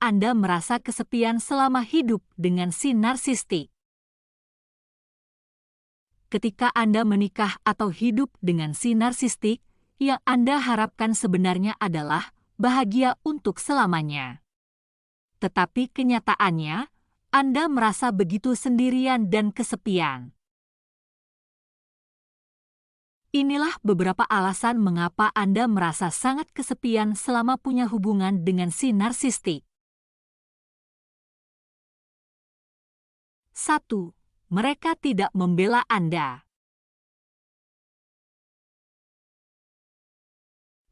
Anda merasa kesepian selama hidup dengan si narsistik? Ketika Anda menikah atau hidup dengan si narsistik, yang Anda harapkan sebenarnya adalah bahagia untuk selamanya. Tetapi kenyataannya, Anda merasa begitu sendirian dan kesepian. Inilah beberapa alasan mengapa Anda merasa sangat kesepian selama punya hubungan dengan si narsistik. 1. Mereka tidak membela Anda.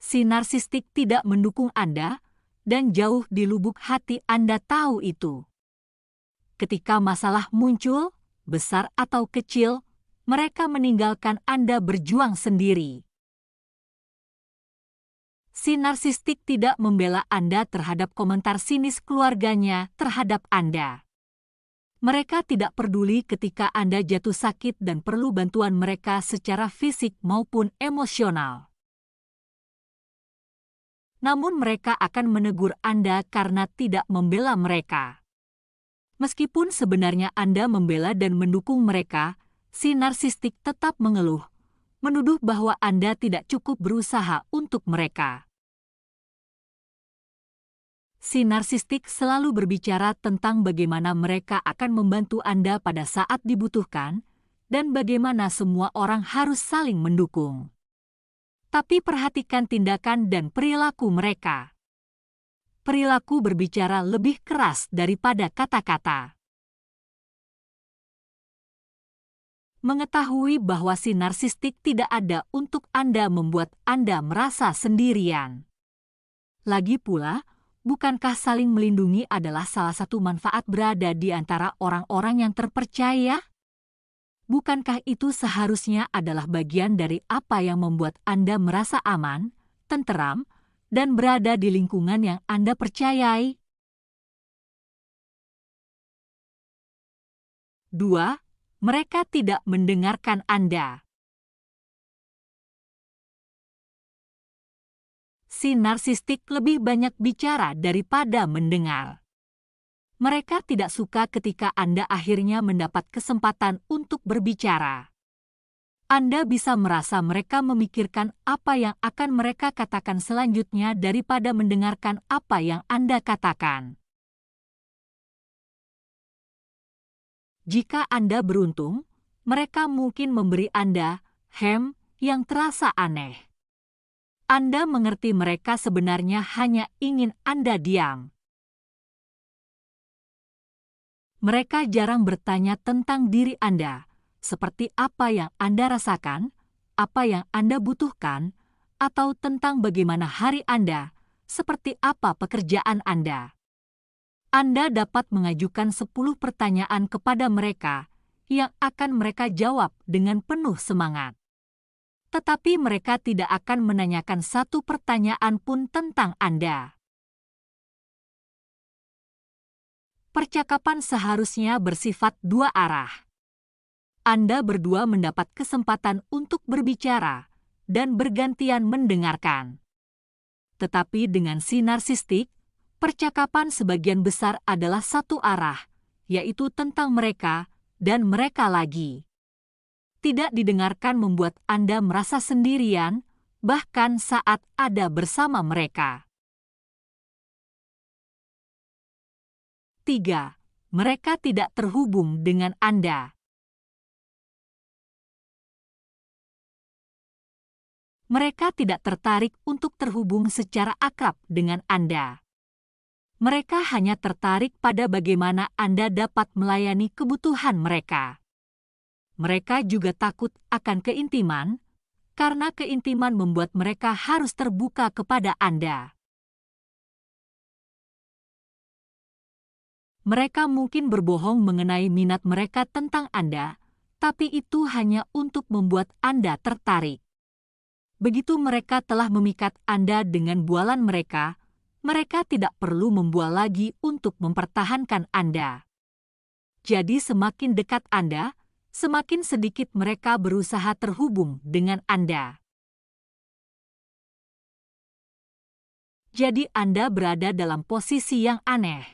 Si narsistik tidak mendukung Anda, dan jauh di lubuk hati Anda tahu itu. Ketika masalah muncul, besar atau kecil, mereka meninggalkan Anda berjuang sendiri. Si narsistik tidak membela Anda terhadap komentar sinis keluarganya terhadap Anda. Mereka tidak peduli ketika Anda jatuh sakit dan perlu bantuan mereka secara fisik maupun emosional. Namun mereka akan menegur Anda karena tidak membela mereka. Meskipun sebenarnya Anda membela dan mendukung mereka, si narsistik tetap mengeluh, menuduh bahwa Anda tidak cukup berusaha untuk mereka. Si narsistik selalu berbicara tentang bagaimana mereka akan membantu Anda pada saat dibutuhkan, dan bagaimana semua orang harus saling mendukung. Tapi perhatikan tindakan dan perilaku mereka. Perilaku berbicara lebih keras daripada kata-kata. Mengetahui bahwa si narsistik tidak ada untuk Anda membuat Anda merasa sendirian. Lagi pula, bukankah saling melindungi adalah salah satu manfaat berada di antara orang-orang yang terpercaya? Bukankah itu seharusnya adalah bagian dari apa yang membuat Anda merasa aman, tenteram, dan berada di lingkungan yang Anda percayai? 2. Mereka tidak mendengarkan Anda. Si narsistik lebih banyak bicara daripada mendengar. Mereka tidak suka ketika Anda akhirnya mendapat kesempatan untuk berbicara. Anda bisa merasa mereka memikirkan apa yang akan mereka katakan selanjutnya daripada mendengarkan apa yang Anda katakan. Jika Anda beruntung, mereka mungkin memberi Anda yang terasa aneh. Anda mengerti mereka sebenarnya hanya ingin Anda diam. Mereka jarang bertanya tentang diri Anda, seperti apa yang Anda rasakan, apa yang Anda butuhkan, atau tentang bagaimana hari Anda, seperti apa pekerjaan Anda. Anda dapat mengajukan 10 pertanyaan kepada mereka yang akan mereka jawab dengan penuh semangat. Tetapi mereka tidak akan menanyakan satu pertanyaan pun tentang Anda. Percakapan seharusnya bersifat dua arah. Anda berdua mendapat kesempatan untuk berbicara dan bergantian mendengarkan. Tetapi dengan si narsistik, percakapan sebagian besar adalah satu arah, yaitu tentang mereka dan mereka lagi. Tidak didengarkan membuat Anda merasa sendirian, bahkan saat ada bersama mereka. 3. Mereka tidak terhubung dengan Anda. Mereka tidak tertarik untuk terhubung secara akrab dengan Anda. Mereka hanya tertarik pada bagaimana Anda dapat melayani kebutuhan mereka. Mereka juga takut akan keintiman, karena keintiman membuat mereka harus terbuka kepada Anda. Mereka mungkin berbohong mengenai minat mereka tentang Anda, tapi itu hanya untuk membuat Anda tertarik. Begitu mereka telah memikat Anda dengan bualan mereka, mereka tidak perlu membual lagi untuk mempertahankan Anda. Jadi semakin dekat Anda, semakin sedikit mereka berusaha terhubung dengan Anda. jadi Anda berada dalam posisi yang aneh.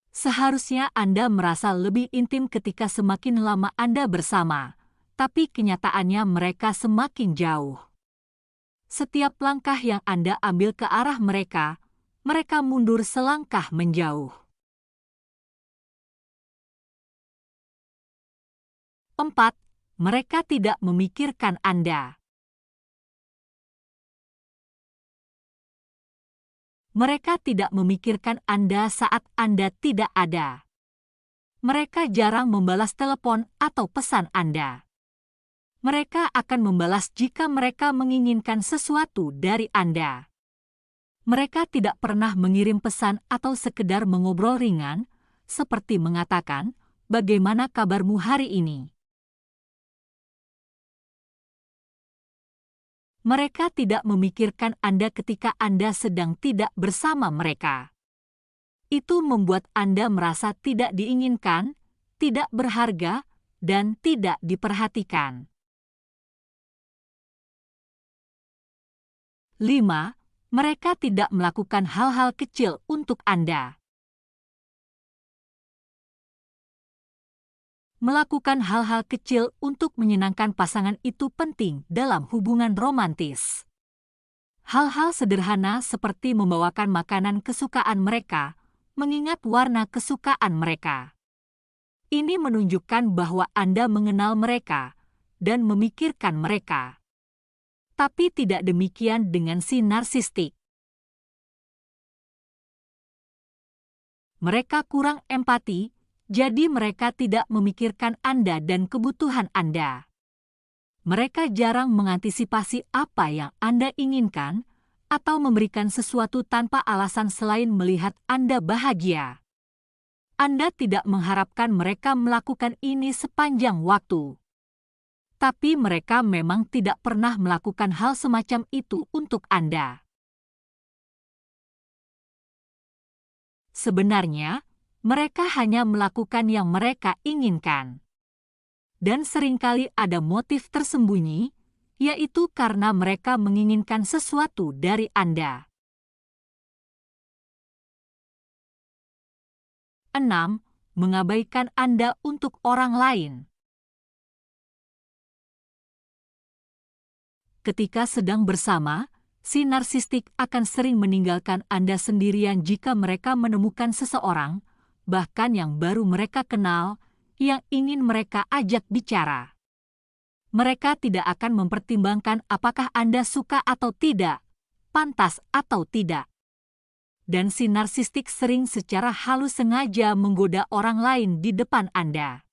Seharusnya Anda merasa lebih intim ketika semakin lama Anda bersama, tapi kenyataannya mereka semakin jauh. Setiap langkah yang Anda ambil ke arah mereka, mereka mundur selangkah menjauh. 4. Mereka tidak memikirkan Anda. Mereka tidak memikirkan Anda saat Anda tidak ada. Mereka jarang membalas telepon atau pesan Anda. Mereka akan membalas jika mereka menginginkan sesuatu dari Anda. Mereka tidak pernah mengirim pesan atau sekedar mengobrol ringan, seperti mengatakan, "Bagaimana kabarmu hari ini?" Mereka tidak memikirkan Anda ketika Anda sedang tidak bersama mereka. Itu membuat Anda merasa tidak diinginkan, tidak berharga, dan tidak diperhatikan. 5. Mereka tidak melakukan hal-hal kecil untuk Anda. Melakukan hal-hal kecil untuk menyenangkan pasangan itu penting dalam hubungan romantis. Hal-hal sederhana seperti membawakan makanan kesukaan mereka, mengingat warna kesukaan mereka. Ini menunjukkan bahwa Anda mengenal mereka dan memikirkan mereka. Tapi tidak demikian dengan si narsistik. Mereka kurang empati, jadi mereka tidak memikirkan Anda dan kebutuhan Anda. Mereka jarang mengantisipasi apa yang Anda inginkan atau memberikan sesuatu tanpa alasan selain melihat Anda bahagia. Anda tidak mengharapkan mereka melakukan ini sepanjang waktu. Tapi mereka memang tidak pernah melakukan hal semacam itu untuk Anda. Sebenarnya, mereka hanya melakukan yang mereka inginkan. Dan seringkali ada motif tersembunyi, yaitu karena mereka menginginkan sesuatu dari Anda. 6. Mengabaikan Anda untuk orang lain. Ketika sedang bersama, si narsistik akan sering meninggalkan Anda sendirian jika mereka menemukan seseorang, bahkan yang baru mereka kenal, yang ingin mereka ajak bicara. Mereka tidak akan mempertimbangkan apakah Anda suka atau tidak, pantas atau tidak. Dan si narsistik sering secara halus sengaja menggoda orang lain di depan Anda.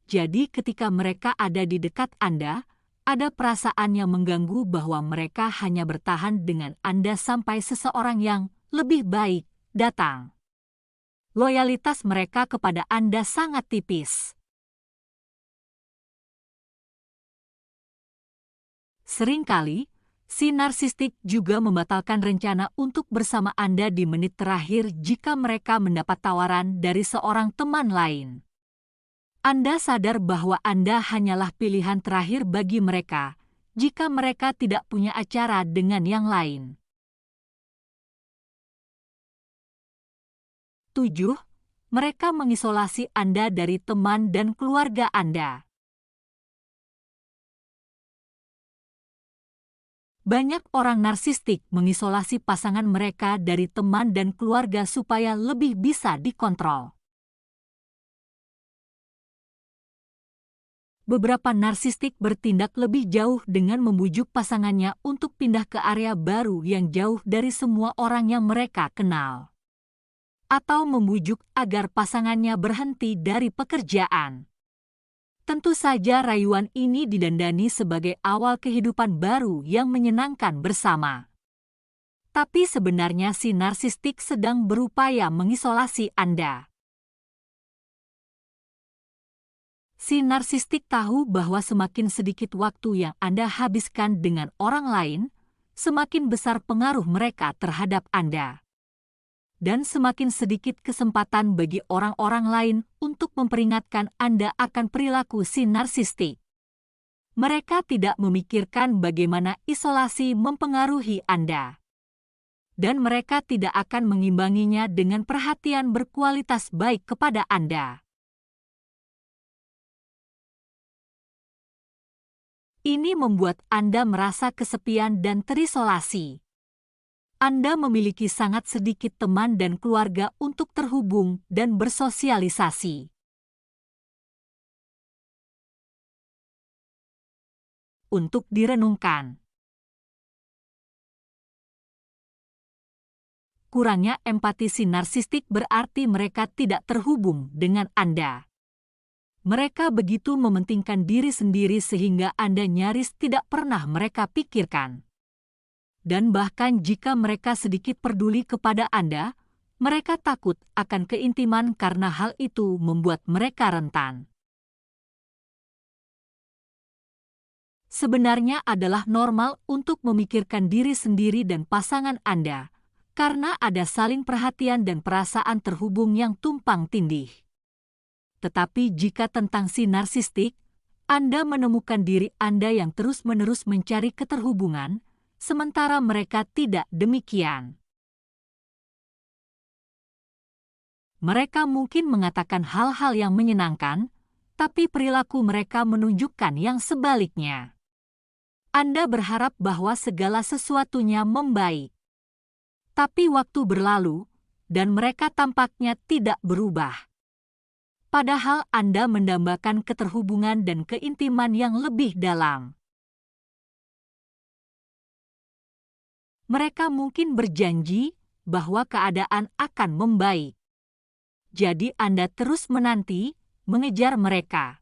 Jadi ketika mereka ada di dekat Anda, ada perasaan yang mengganggu bahwa mereka hanya bertahan dengan Anda sampai seseorang yang lebih baik datang. Loyalitas mereka kepada Anda sangat tipis. Seringkali, si narsistik juga membatalkan rencana untuk bersama Anda di menit terakhir jika mereka mendapat tawaran dari seorang teman lain. Anda sadar bahwa Anda hanyalah pilihan terakhir bagi mereka jika mereka tidak punya acara dengan yang lain. 7. Mereka mengisolasi Anda dari teman dan keluarga Anda. Banyak orang narsistik mengisolasi pasangan mereka dari teman dan keluarga supaya lebih bisa dikontrol. Beberapa narsistik bertindak lebih jauh dengan membujuk pasangannya untuk pindah ke area baru yang jauh dari semua orang yang mereka kenal. Atau membujuk agar pasangannya berhenti dari pekerjaan. Tentu saja rayuan ini didandani sebagai awal kehidupan baru yang menyenangkan bersama. Tapi sebenarnya si narsistik sedang berupaya mengisolasi Anda. Si narsistik tahu bahwa semakin sedikit waktu yang Anda habiskan dengan orang lain, semakin besar pengaruh mereka terhadap Anda. Dan semakin sedikit kesempatan bagi orang-orang lain untuk memperingatkan Anda akan perilaku si narsistik. Mereka tidak memikirkan bagaimana isolasi mempengaruhi Anda. Dan mereka tidak akan mengimbanginya dengan perhatian berkualitas baik kepada Anda. Ini membuat Anda merasa kesepian dan terisolasi. Anda memiliki sangat sedikit teman dan keluarga untuk terhubung dan bersosialisasi. Untuk direnungkan. Kurangnya empati si narsistik berarti mereka tidak terhubung dengan Anda. Mereka begitu mementingkan diri sendiri sehingga Anda nyaris tidak pernah mereka pikirkan. Dan bahkan jika mereka sedikit peduli kepada Anda, mereka takut akan keintiman karena hal itu membuat mereka rentan. Sebenarnya adalah normal untuk memikirkan diri sendiri dan pasangan Anda, karena ada saling perhatian dan perasaan terhubung yang tumpang tindih. Tetapi jika tentang si narsistik, Anda menemukan diri Anda yang terus-menerus mencari keterhubungan, sementara mereka tidak demikian. Mereka mungkin mengatakan hal-hal yang menyenangkan, tapi perilaku mereka menunjukkan yang sebaliknya. Anda berharap bahwa segala sesuatunya membaik. Tapi waktu berlalu, dan mereka tampaknya tidak berubah. Padahal Anda mendambakan keterhubungan dan keintiman yang lebih dalam. Mereka mungkin berjanji bahwa keadaan akan membaik. Jadi Anda terus menanti, mengejar mereka.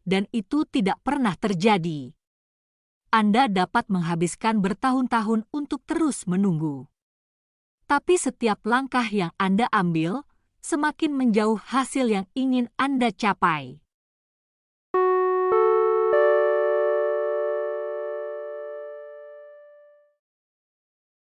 Dan itu tidak pernah terjadi. Anda dapat menghabiskan bertahun-tahun untuk terus menunggu. Tapi setiap langkah yang Anda ambil, semakin menjauh hasil yang ingin Anda capai.